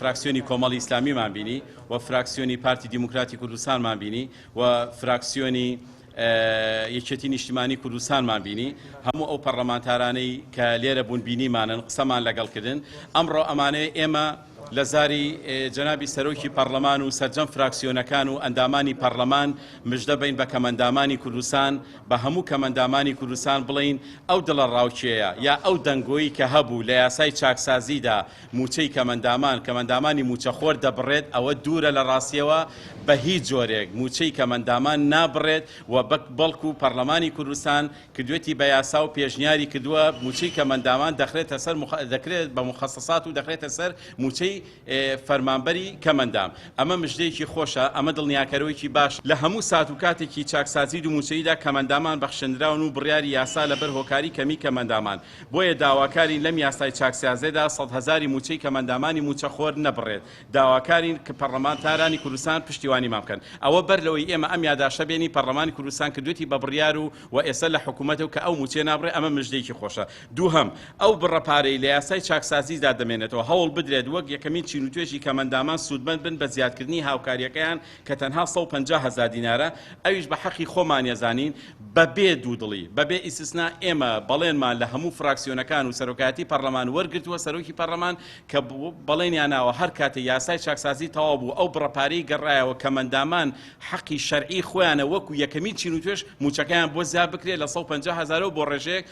فراکسیۆنی کۆمەڵی ئیسلامیمان بینی و فراکسیۆنی پارتی دیموکراتی کوردستانمان بینی و فراکسیۆنی یەکێتی نیشتیمانی کوردستانمان بینی هەموو ئەو پەرلەمانتارانەی کە لێرە بوون بینیمانن قسەمان لەگەڵکردن ئەمڕۆ ئەمانەیە ئێمە لە زاری جەنابی سەرۆکی پەرلەمان و سەرجەم فراکسیۆنەکان و ئەندامانی پەرلەمان مژدە بین بە کەمەندامانی کوردستان بە هەموو کەمەندامانی کوردستان بڵین ئەو دڵە ڕاوچەیە یا ئەو دەنگۆیی کە هەبوو لە یاسای چاکسازیدا موچەی کەمەندامانی موچەخۆر دەبڕێت ئەوە دوورە لە ڕاستیەوە بە هیچ جۆرێک موچەی کەمەندامان نابڕێت و بەڵکو پەرلەمانی کوردستان کردوێتی بە یاسا و پێشنیاری کردووە موچەی کەمەندامان دەکرێت بە مخەسەسات و دەکرێتە سەر موچەی فەرمانبەری کەمەندام ئەمە مژدەیەکی خۆشە ئەمە دڵنیاکەرەوەیکی باش لە هەموو سات و کاتێکی چاکسازی و موچەیدا کەمەندامان بەخشندراون و بڕیاری یاسا لەبەر هۆکاری کەمی کەمەندامان بۆیە داواکارین لەم یاسای چاکسازیدا 100,000 موچەی کەمەندامانی موچەخۆر نەبڕێت داواکارین کە پەرلەمانتارانی کوردستان پشتیوانیمان بکەن ئەوە بەر لەوەی ئێمە ئەم یاداشە بێنی پەرلەمانی کوردستان کردوێتی بە بڕیار و ئێستا لە حکوومەتەوە کە ئەو موچێ نابڕێ ئەمە مژدەیەکی خۆشە دووهەم ئەو بڕەپارەی لە یاسای چاکسازیدا دەمێنێتەوە هەوڵ بدرێت وەک یەکەمین چین و توێژی کەمەندامان سوودمەند بن بە زیادکردنی هاوکاریەکەیان کە تەنها 150,000 دینارە ئەویش بە حەقی خۆمان ێزانین بەبێ دوودڵی بەبێ ئیسtisنا ئێمە بەڵێنمان لە هەموو فراکسیۆنەکان و سەرۆکایەتی پەرلەمان وەرگرتووە سەرۆکی پەرلەمان کە بەڵێنیاناوە هەر کاتێ یاسای چاکسازی تەواو بوو ئەو بڕەپارەی گەڕایەوە کەمەندامان حەقی شەرعی خۆیانە وەکو یەکەمین چین و توێژ موچەکەیان بۆ زیاد بکرێت لە 150,000 بۆ ڕێژەیەک